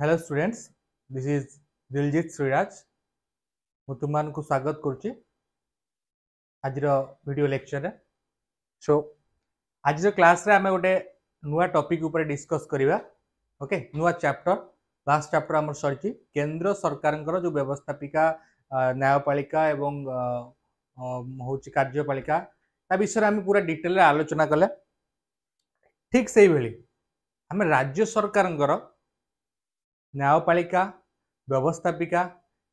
Hello students, this is Diljit Shriraj. मु तुमको स्वागत करुच्ची आज वीडियो लेक्चर रे। सो आज क्लास रे आमे गोटे नुआ टॉपिक ऊपर डिस्कस करिवा। ओके, नुआ चैप्टर लास्ट चैप्टर हमर सरिची केंद्र सरकार जो व्यवस्थापिका न्यायपालिका एवं होची कार्यपालिका ता विषय आमे पूरा डिटेल रे आलोचना कले। ठीक सेही भली आमे राज्य सरकार न्यायपालिका व्यवस्थापिका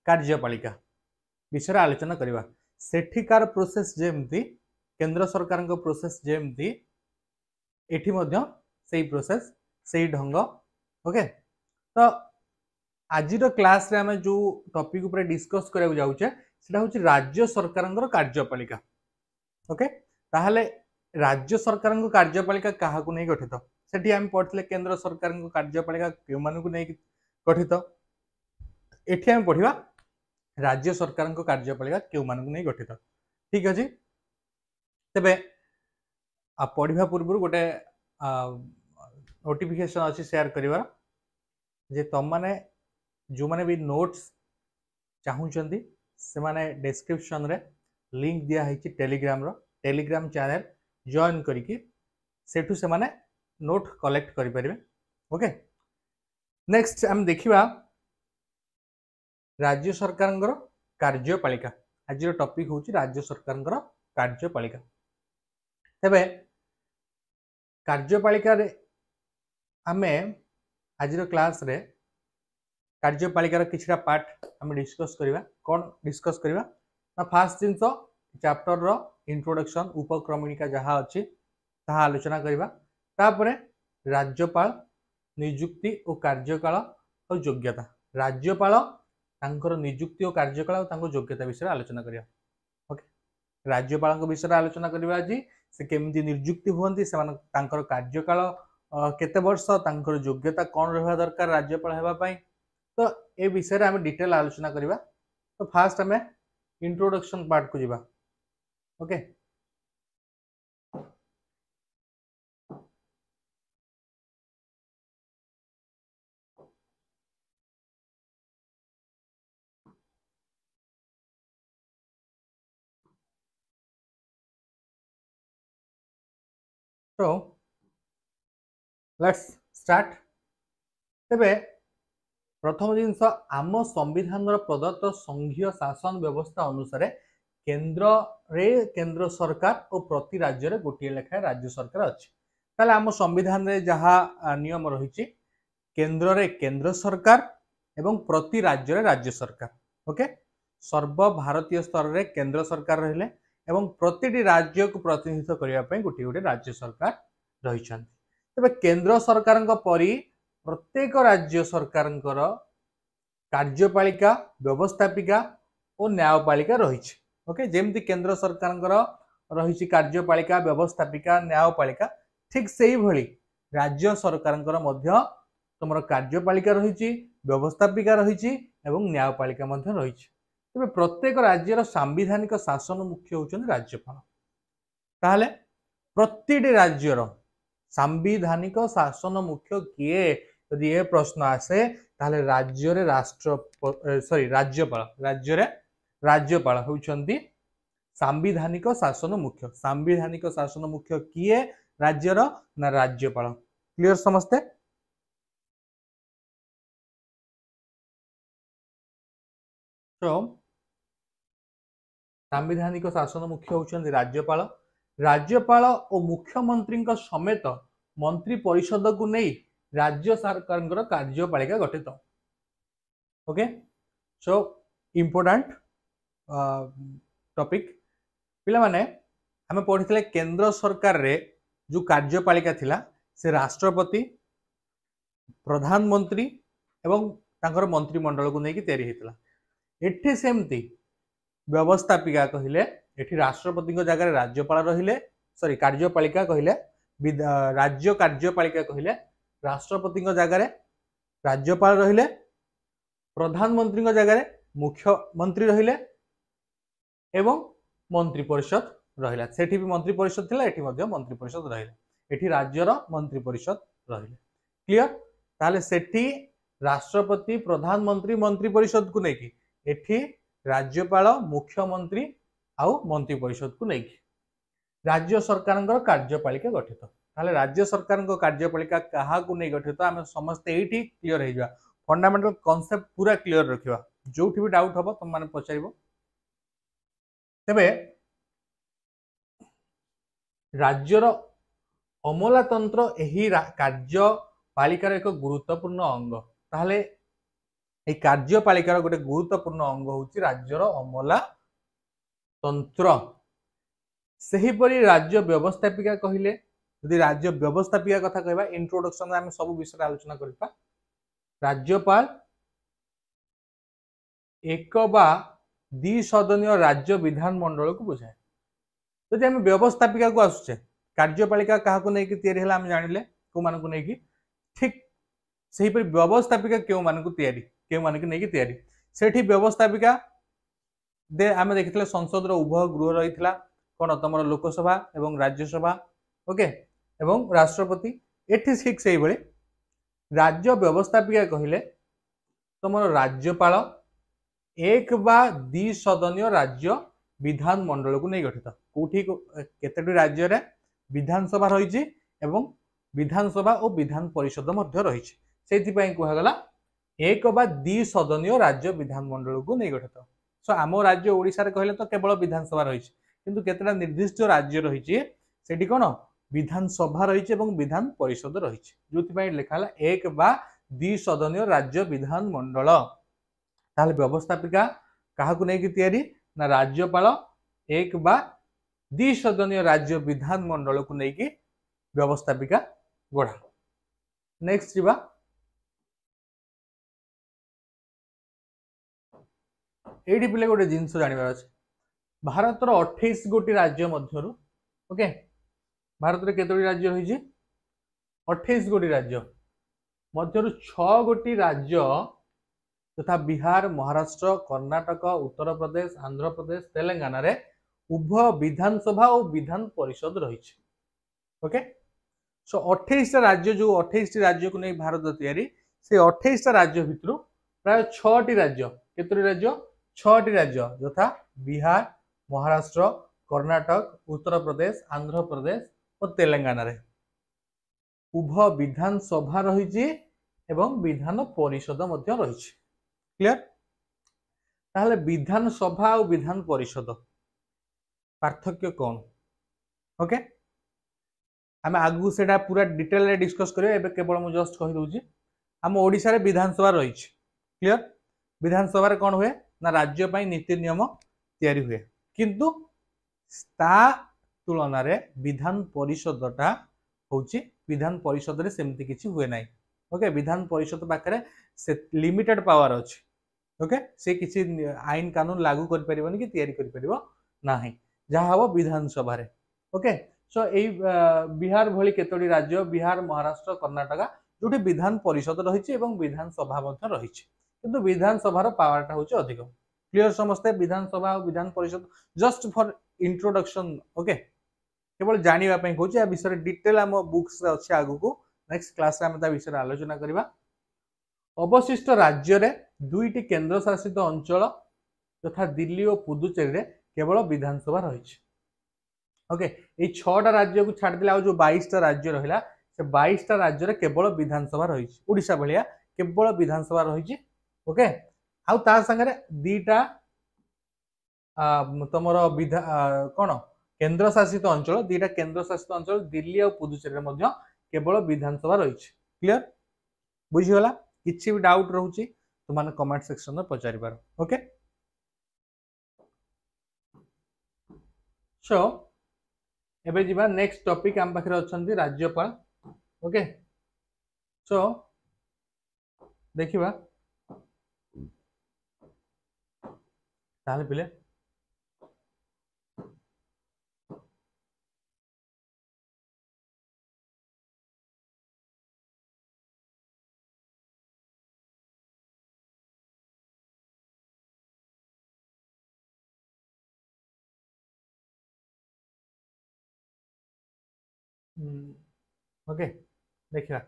कार्यपालिका विषय आलोचना करवा। सेठिकार प्रोसेस जेमती केंद्र सरकार प्रोसेस जेमती एठी मध्य सेही प्रोसेस सेही ढंग। ओके, तो आज क्लास रे आमे जो टॉपिक ऊपर डिस्कस करबा जाउचे सेटा होची राज्य सरकार कार्यपालिका। ओके, ताहले राज्य सरकार कार्यपालिका काहा को नै गठित सेठी आमे पढथले केंद्र सरकार कार्यपालिका के मानु को नै गठित। एठी आमे पढिबा राज्य सरकार कार्यपालिका केउ मानक नहीं गठित। ठीक अछि, तबे पढ़िबा पूर्व गोटे नोटिफिकेशन अछि शेयर करिवार जे तम माने जो माने भी नोट्स चाहूचंती से माने डिस्क्रिप्शन रे लिंक दिया है टेलीग्राम चैनल जॉइन करिकी सेठू से माने नोट कलेक्ट करि परिबे। ओके, नेक्स्ट हम देखिबा राज्य सरकार कार्यपालिका। आज टॉपिक होची राज्य सरकार कार्यपालिका। तेबे कार्यपालिका रे आमे आज क्लास रे कार्यपालिका किछटा पार्ट आमे डिस्कस करिवा। कोन डिस्कस करिवा ना फास्ट जिंस चैप्टर रो इंट्रोडक्शन उपक्रमणिका जहा अछि ताहा आलोचना करिवा। तापरे राज्यपाल नियुक्ति और कार्यकाल और योग्यता। राज्यपाल तांकर नियुक्ति और कार्यकाल और तांको योग्यता विषय आलोचना करिया। ओके, राज्यपाल को विषय आलोचना करिवा आज से केमती नियुक्ति होंती से मान तांकर कार्यकाल केते वर्ष तांकर योग्यता कोन रहबा दरकार राज्यपाल हेबा पई। तो ए विषय रे हम डिटेल आलोचना करिवा। तो फास्ट हमें इंट्रोडक्शन पार्ट को जिबा। ओके, तो लेट्स स्टार्ट। तेबे प्रथम जिनस आम संविधान प्रदत्त संघीय शासन व्यवस्था अनुसार केंद्र सरकार और प्रति राज्य रे गोटे लेखाए राज्य सरकार अच्छी। ताले आम संविधान रे जहाँ नियम रही केंद्र रे केंद्र सरकार एवं प्रति राज्य रे राज्य सरकार। ओके, सर्व भारतीय स्तर रे केंद्र सरकार रहिले एवं प्रतिटी राज्य को प्रतिनिधित्व करने गोटे गोटे राज्य सरकार रही। तबे केंद्र सरकार परी प्रत्येक राज्य सरकार कार्यपालिका व्यवस्थापिका और न्यायपालिका रही। ओके, जेमती केंद्र सरकार रही कार्यपालिका व्यवस्थापिका न्यायपालिका ठीक से भली राज्य सरकार तुम कार्यपालिका रही व्यवस्थापिका रही एवं न्यायपालिका रही। तबे प्रत्येक राज्यर सांविधानिक शासन मुख्य होचन राज्यपाल। ताहले प्रतिटी राज्यर सांविधानिक शासन मुख्य किए यदि ये प्रश्न आसे ताहले राज्य रे राज्यपाल होउचंती सांविधानिक शासन मुख्य। सांविधानिक शासन मुख्य किए राज्यर ना राज्यपाल। क्लियर समझते? तो सांविधानिक शासन मुख्य होउचंती राज्यपाल। राज्यपाल और मुख्यमंत्री समेत मंत्री परिषद को नहीं राज्य सरकार कार्यपालिका गठित। ओके, सो इम्पोर्टेंट टॉपिक पिला माने हमें पढ़ी केंद्र सरकार रे जो कार्यपालिका थिला से राष्ट्रपति प्रधानमंत्री एवं तांकर मंत्रिमंडल को लेकिन तैयारी होता। एठी सेमती व्यवस्थापिका कहले एठी राष्ट्रपति जगह राज्यपाल रहिले, सॉरी कार्यपालिका कहले राज्य कार्यपालिका कहले राष्ट्रपति जगह राज्यपाल रहिले, प्रधानमंत्री जगह मुख्यमंत्री रहिले एवं मंत्री परिषद रहिला। सेठी भी मंत्री परिषद थिला, एठी मध्ये मंत्री परिषद रहिले, एठी राज्यर मंत्री परिषद रहिले। क्लियर? ताले सेठी राष्ट्रपति प्रधानमंत्री मंत्री परिषद को लेकिन एठी राज्यपाल मुख्यमंत्री आउ मंत्री परिषद को लेकिन राज्य सरकार कार्यपालिका गठित ताले राज्य सरकार कार्यपालिका क्या गठित आम समस्ते ये क्लीयर हो जावा फंडामेंटल कॉन्सेप्ट पूरा क्लीयर रखा जो भी डाउट हम तुम मैंने पचार तेरे राज्यर अमलातंत्र यही कार्यपालिकार एक गुरुत्वपूर्ण अंग ताहले ये कार्यपालिकार गोटे गुरुत्वपूर्ण अंग हूँ राज्यर अमलातंत्र सेहीपरि राज्य व्यवस्थापिका कहले यदि राज्य व्यवस्थापिका कथा कहबा इंट्रोडक्शन आम सब विषय आलोचना करबा राज्यपाल एक बा द्विसदनीय राज्य विधानमंडल को बुझाए जदि आम व्यवस्थापिका को आसुचे कार्यपालिका क्या आम जानिले को मानक नहीं ठीक से व्यवस्थापिका क्यों मानक तैयारी सेठी व्यवस्थापिका दे आम देखिले संसद उभय गृह रही कौन तुम लोकसभा एवं राज्यसभा ओके एवं राष्ट्रपति एठी ठीक से भाई राज्य व्यवस्थापिका कहले तुम राज्यपाल एक बा द्विसदनीय राज्य विधानमंडल को नहीं गठित कौटी केतोटी राज्य रे विधानसभा रही एवं विधानसभा और विधान परिषद रही कहगला एक बा द्विसदनीय राज्य विधानमंडल को नहीं गठित सो आम राज्य ओडिशा रे कहले तो केवल विधानसभा रही किंतु केतेटा निर्दिष्ट राज्य रही सेठी कौन विधानसभा रही विधान परिषद रही जो लिखा एक बा द्विसदनीय राज्य विधानमंडल ताहले व्यवस्थापिका क्या तैयारी ना राज्यपाल एक बा द्विसदनीय राज्य विधानमंडल को लेकिन व्यवस्थापिका गढ़ा नेक्स्ट जीवा ये पिले गोटे जिनस जानवर अच्छे भारत 28 गोटी राज्य मध्य ओके भारत में केतोटी राज्य रही 28 गोटी राज्य मध्य 6 गोटी राज्य तथा बिहार महाराष्ट्र कर्णाटक उत्तर प्रदेश आंध्र प्रदेश तेलंगाना रे उभय विधानसभा और विधान परिषद रही ओके सो 28 राज्य जो 28 राज्य को नहीं भारत तैयारी से 28 राज्य भितर प्राय 6टी राज्य केतोटी राज्य 6टी राज्य यथा बिहार महाराष्ट्र कर्णाटक उत्तर प्रदेश आंध्र प्रदेश और तेलंगाना रे उभय विधानसभा रही एवं विधान परिषद रही क्लियर ताहले विधानसभा और विधान परिषद पार्थक्य कौन ओके आम आगु से पूरा डिटेल रे डिस्कस करिया केवल मुझे जस्ट कहि दउची आम ओडिशा रे विधानसभा रही क्लियर विधानसभा रे कौन हुए ना राज्य पाई नीति नियम तैयारी हुए किंतु ता तुलन रे विधान परिषदटा होची विधान परिषद रे सेमती किछि हुए नाही ओके विधान परिषद पाखरे से लिमिटेड पावर अछि ओके से किछि आईन कानून लागू करि परिबनी कि तैयारी करि परिबो नाही जहाँ हम विधानसभा रे ओके सो ए बिहार भली केतोटी राज्य बिहार महाराष्ट्र कर्णाटक जो विधान परिषद रही विधानसभा रही किंतु विधानसभा पावरटा हूँ अधिक क्लियर समस्ते विधानसभा और Vidhan Parishad just for introduction okay केवल जानापी कौच या विषय डिटेल आम बुक्स अच्छे आगु को नेक्स्ट क्लास विषय आलोचना करवा अवशिष्ट राज्य रे 2टी केंद्र शासित अंचल तथा दिल्ली और पुदुचेरी रे केवल विधानसभा रही ओके ये 6टा राज्य को छाड़ जो 22टा राज्य रहा से 22टा राज्य रे केवल विधानसभा रही ओडिशा भलिया केवल विधानसभा रही ओके आउ ता संगे दीटा तुमर कौन केंद्र शासित अंचल 2टा केंद्र शासित अंचल दिल्ली और पुदुचेरी रे केवल विधानसभा रही क्लियर बुझीगला किसी भी डाउट रोचे तो माने कमेंट सेक्शन में पचारि पार ओके सो एबे जीवा नेक्स्ट टॉपिक आम पाखरे अछंती राज्यपाल ओके सो देखिबा ताले पिले ओके देखिए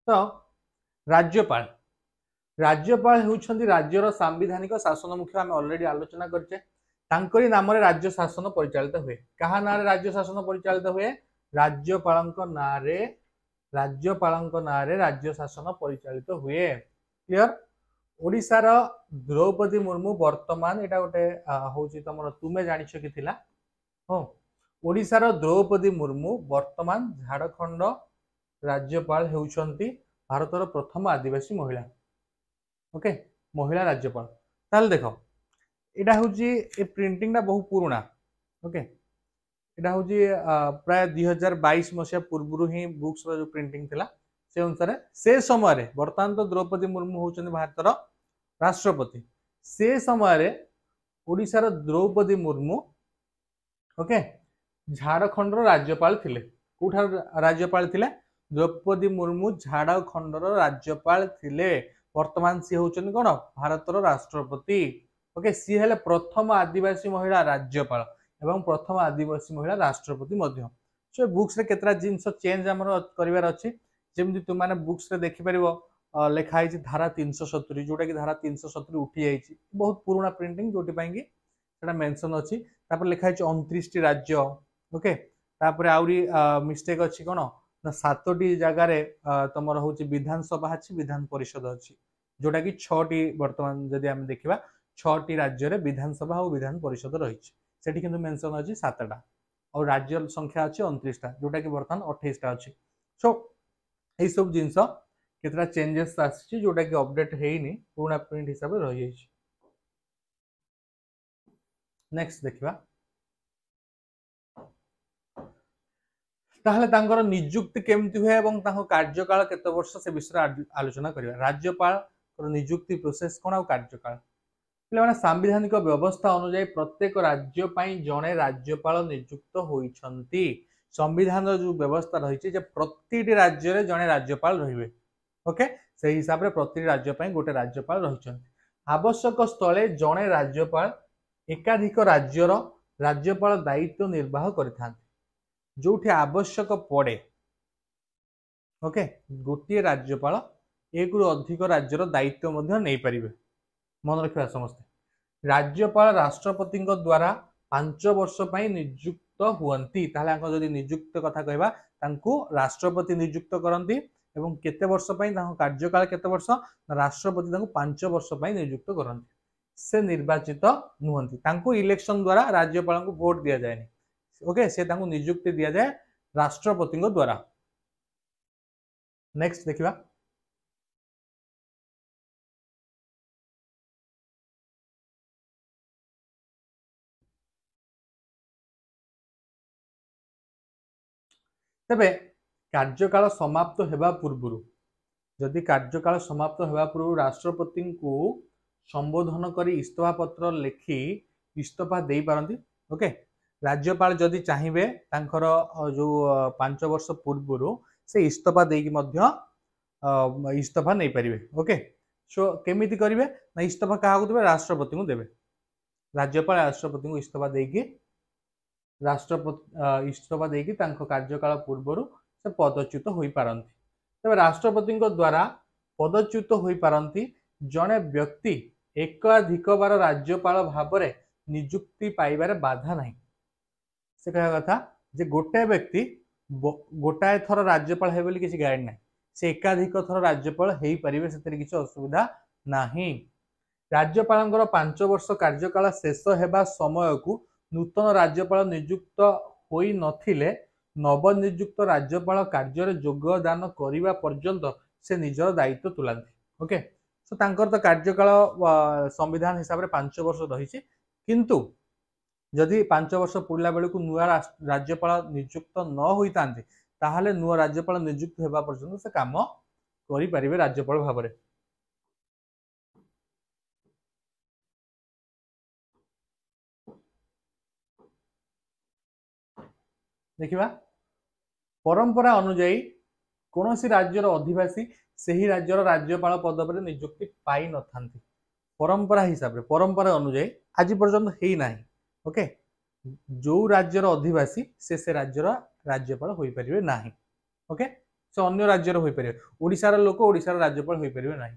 तो राज्यपाल राज्यपाल होउछंती राज्यर सांविधानिक शासन मुख्य आम ऑलरेडी आलोचना करछे तांकरी नाम रे राज्य शासन परिचालित हुए कहा ना रे राज्य शासन परिचालित हुए राज्यपालଙ୍କ नारे राज्य शासन परिचालित हुए क्लियर ओडिशार द्रौपदी मुर्मू वर्तमान एटा गोटे होउची तमरो तुमे जानिछ कि थिला हो ओडिशार द्रौपदी मुर्मू वर्तमान झारखंड राज्यपाल हेउछंती भारतर प्रथम आदिवासी महिला ओके महिला राज्यपाल ताल देखो एटा होउची ए प्रिंटिंग टा बहुत पुराना ओके एटा होउची प्राय 2022 मसिया पूर्व ही बुक्स रो जो प्रिंटिंग थिला से अनुसार से समय रे वर्तमान तो द्रौपदी मुर्मू होउछन भारतर राष्ट्रपति से समय रे ओडिशार द्रौपदी मुर्मू ओके झारखंड रो राज्यपाल थिले कोठा राज्यपाल थिले द्रौपदी मुर्मू झारखंड रो राज्यपाल थिले वर्तमान सी होउछन कोन भारतर राष्ट्रपति ओके सी हेले प्रथम आदिवासी महिला राज्यपाल एवं प्रथम आदिवासी महिला राष्ट्रपति मध्य सो बुक्स रे केतरा जिंस चेंज हमर करिवार अछि जेमि तुम माने बुक्स रे देखि परिबो लेखा है धारा 370 जोटा कि धारा 370 उठी जाइए बहुत पुराना प्रिंटिंग जोटी पाएंगे सेटा मेंशन अछि तापर लेखा है 29 टी राज्य ओके तापर आउरी मिस्टेक अछि कोन ना 7 टी जगह रे तमर होची विधानसभा अछि विधान परिषद अछि जोटा कि 6 टी वर्तमान जदि हम देखिबा 6 टी राज्य रे विधानसभा और विधान परिषद रहिछि सेठी किंतु मेंशन अछि 7 टा और राज्य संख्या अछि 29 टा जोटा कि वर्तमान 28 टा अछि सो ए सब जिंस केतरा चेंजेस आछि जोटा कि अपडेट हेइनी पुराना प्रिंट हिसाब रे रहि जाइछि नेक्स्ट देखिबा ताहले तांकर नियुक्ति केमति हुए एवं तांको कार्यकाल केते वर्ष से विषय आलोचना करिवा राज्यपाल नियुक्ति प्रोसेस कोन आ कार्यकाल माने संवैधानिक व्यवस्था अनुसार प्रत्येक राज्य पई जणे राज्यपाल नियुक्त होइछंती संविधान जो व्यवस्था रही जे प्रति राज्य रे जणे राज्यपाल रहिबे ओके से हिसाब रे प्रति राज्य पई गोटे राज्यपाल रहिछंती आवश्यक स्थले जणे राज्यपाल एकाधिक राज्यर राज्यपाल दायित्व निर्वाह करिथांती जोठी आवश्यक पड़े ओके गोटे राज्यपाल एक रु अधिक राज्यर दायित्व मध्य नै परिबे मन रखिबा समस्त राज्यपाल राष्ट्रपति द्वारा 5 वर्ष पई नियुक्त हुअंती ताले आंको जदि नियुक्त कथा कहबा तांको राष्ट्रपति नियुक्त करंती एवं केते वर्ष पई तांको कार्यकाल केते वर्ष राष्ट्रपति तांको 5 वर्ष पई नियुक्त करंती से निर्वाचित नुहंती तांको इलेक्शन द्वारा राज्यपाल को वोट दिया जायनी ओके से तांको नियुक्ति दिया जाय राष्ट्रपति द्वारा नेक्स्ट देखिबा तबे कार्यकाल समाप्त हेबा पूर्व जदि कार्यकाल समाप्त हेबा पूर्व राष्ट्रपति को संबोधन करी इस्तफा पत्र लिखि इस्तफा दे पारंती ओके राज्यपाल जदि चाहिए तांकर जो 5 वर्ष पूर्व से इस्तफा देकी मध्य इस्तफा नहीं पारिबे ओके सो केमिति करिवे ना इस्तफा काहा को देबे राष्ट्रपति को देबे राज्यपाल राष्ट्रपति को इस्तफा देकी राष्ट्रपति इस्तफा देकी तांको कार्यकाल पूर्व से पदच्युत होई पारंती तबे राष्ट्रपति द्वारा पदच्युत होई पारंती जणे व्यक्ति एकाधिक बार राज्यपाल भाव में नियुक्ति पाइबारे बाधा नहीं से कहा कथा जे गोटे व्यक्ति गोटाए थर राज्यपाल है बोली किसी गाइड ना से एकाधिक थर राज्यपाल हो पारे से किसी असुविधा नहीं राज्यपाल 5 वर्ष कार्यकाल शेष हेबा समय को नूतन राज्यपाल नियुक्त होई नथिले नवनियुक्त राज्यपाल कार्य योगदान करने पर्यंत से निजर दायित्व तुलांती ओके सो तांकर तो कार्यकाल संविधान हिसाब से 5 वर्ष रही किंतु जदि 5 वर्ष पुरला बेलू नुआ राज्यपाल नियुक्त न होता ताहले नुआ राज्यपाल नियुक्त होगा पर्यंत से काम करें राज्यपाल भाव में देखिबा परंपरा अनुजाई कौन सी राज्यर अधिवासी से ही राज्यर राज्यपाल पद पर नियुक्ति पाई न थांती परंपरा हिसाब रे परंपरा अनुजाई आज पर्यंत हेई नाही ओके जो राज्यर अधिवासी से राज्यर राज्यपाल होई परिबे नाही ओके से अन्य राज्यर होई परिबे ओडिसा रो लोक ओडिसा रो राज्यपाल होई परिबे नाही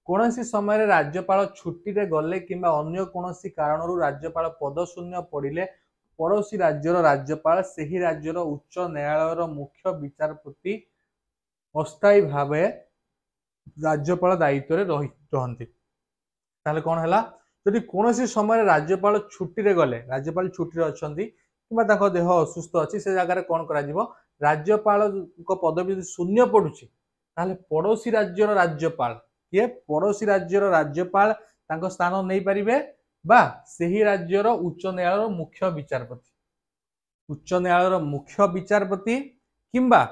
कौनसी समय राज्यपाल छुट्टी रे गले किंबा अन्य कौनसी कारणरू राज्यपाल पद शून्य पड़िले पड़ोसी राज्यर राज्यपाल सेही राज्यर उच्च न्यायालयर मुख्य विचारपति अस्थायी भाव राज्यपाल दायित्व रहती ताले कौन है जदि कौन समय राज्यपाल छुट्टी रे गले राज्यपाल छुट्टी अच्छा कि देह असुस्थ अच्छी से जगह कौन कर राज्यपाल पदवी शून्य पड़ुची पड़ोसी राज्यर राज्यपाल किए पड़ोसी राज्यर राज्यपाल स्थान नहीं पारे बा सही राज्यर उच्च न्यायालय मुख्य विचारपति किंबा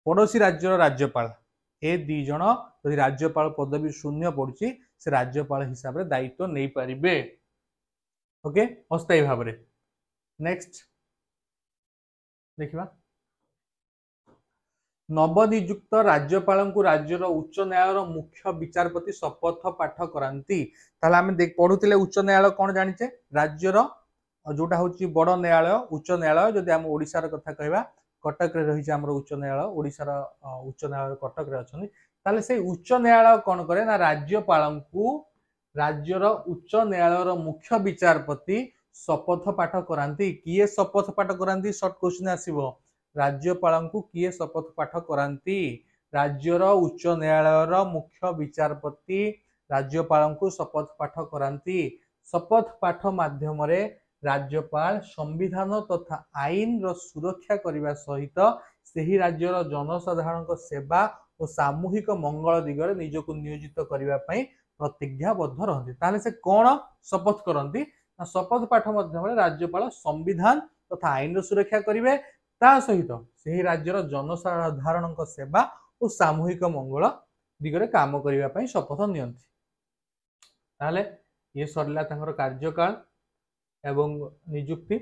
पड़ोसी राज्यर राज्यपाल ए दी जन यदि राज्यपाल पदवी शून्य पड़ुची से राज्यपाल हिसाब से दायित्व नहीं पारे ओके अस्थायी भाव में। नेक्स्ट देखिबा नवनियुक्त राज्यपाल को राज्यर उच्च न्यायालय मुख्य विचारपति शपथ पाठ करांती ताले आमे देख पढुतिले उच्च न्यायालय कौन जानिचे राज्यर जोटा होची बड़ न्यायालय उच्च न्यायालय जदि आम ओडिशार कथा कहबा कटक रे रही आमर उच्च न्यायालय ओडिशार उच्च न्यायालय कटक रे अछनी ताले से उच्च न्यायालय कौन करे ना राज्यपाल को राज्यर उच्च न्यायालय मुख्य विचारपति शपथ पाठ करांती किए शपथ पाठ करांती शॉर्ट क्वेश्चन आसीबो राज्यपाल को किए शपथ पाठ करांती राज्यर उच्च न्यायालय मुख्य विचारपति राज्यपाल को शपथ पाठ करांती शपथ पाठ माध्यम रे राज्यपाल संविधान तथा आईन रो सुरक्षा करने सहित सही राज्यर जनसाधारण सेवा और सामूहिक मंगल दिगरे निजको नियोजित करने प्रतिज्ञाबद्ध रहती ताले से कौन शपथ करती शपथ पाठ माध्यम राज्यपाल संविधान तथा आईन रो सुरक्षा करेंगे ता सहित सही राज्यर जनसाधारण सेवा और सामूहिक मंगल दिगरे काम करने शपथ नियंती ताले ये सरला कार्यकाल एवं नियुक्ति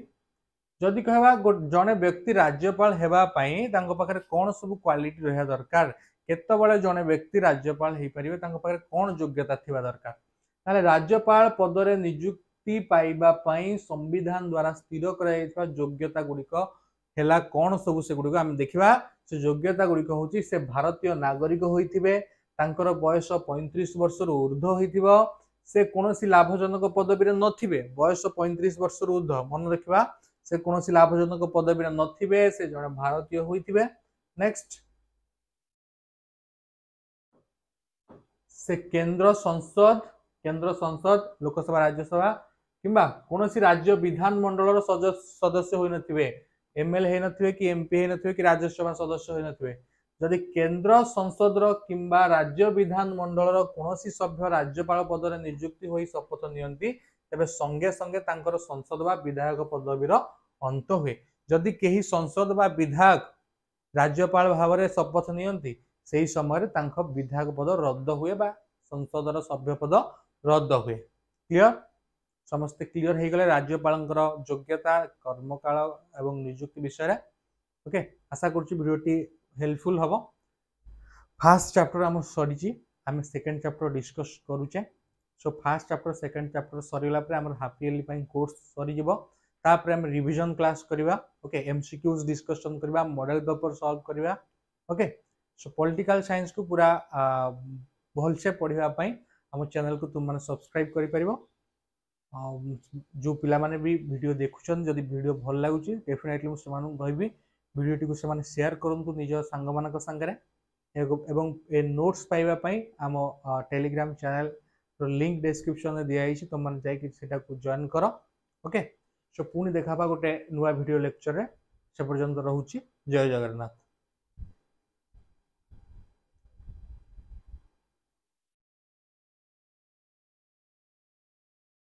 जदि कहवा जड़े व्यक्ति राज्यपाल हेबा पई तांको पाखरे कौन सब क्वालिटी रहा दरकार केतबेले जड़े व्यक्ति राज्यपाल हो पारे पाखरे कौन योग्यता थिबा दरकार ताले राज्यपाल पदरे नियुक्ति पाइबा पई संविधान द्वारा स्थिर कराइछा योग्यता गुड़िक हेला कौन सब से गुड़िक आम देखा से योग्यता गुड़िक होची से भारतीय नागरिक होइथिबे तांकर बयस 35 वर्ष ऊर्ध्व होइथिबो से कौनसी लाभजनक पदवी नथिबे बयस 35 वर्ष ऊर्ध्व मन रखा से कौनसी लाभजनक पदवी नथिबे से जड़े भारतीय होइथिबे। नेक्स्ट से केंद्र संसद लोकसभा राज्यसभा किंबा कौनसी राज्य विधान मंडल सदस्य होई नथिबे एमएलए होई नथिबे कि एमपी होई नथिबे कि राज्यसभा सदस्य होई नथिबे जदि केंद्र संसद किंबा राज्य विधान मंडल कौनसी सभ्य राज्यपाल पदरे नियुक्ति होई शपथ नियंती तेबे संगे संगे तांकर संसद बा विधायक पदवीर अंत हुए जदि केही संसद बा विधायक राज्यपाल भाव में शपथ नियंती सेही समय तांको विधायक पद रद्द हुए बा संसदर सभ्य पद रद्द हुए। क्लियर समस्ते क्लियर हो गले राज्यपाल योग्यता कर्मकाल एवं नियुक्ति विषय ओके आशा करुच्ची भिडियोटी हेल्पफुल हम फास्ट चैप्टर आम सरी आम सेकेंड चैप्टर डिस्कस करुचे so fast chapter second chapter Sarila आम हाफ इयरली कोर्स सरी तापर आम रिवीजन क्लास करवा ओके एमसीक्यूज डिस्कशन करवा मॉडल पेपर सॉल्व करवा ओके सो पॉलिटिकल साइंस को पूरा भलसे पढ़ाई आम चैनल को तुम मैंने सब्सक्राइब कर जो पिला माने भी वीडियो देखुछन जदि वीडियो भल लागुची डेफिनेटली मु सेमानु कहबी वीडियोटी को सेमाने शेयर करंतु निज सांग मानक संगरे एवं ए नोट्स पाइबा पई आम टेलीग्राम चैनल रो लिंक डिस्क्रिप्शन में दिया तुम तो मैंने जाकि सेटा को जॉइन कर ओके सो पुणी देखा गोटे नुआ वीडियो लेक्चर रे से पर्यंत रहूची जय जगन्नाथ।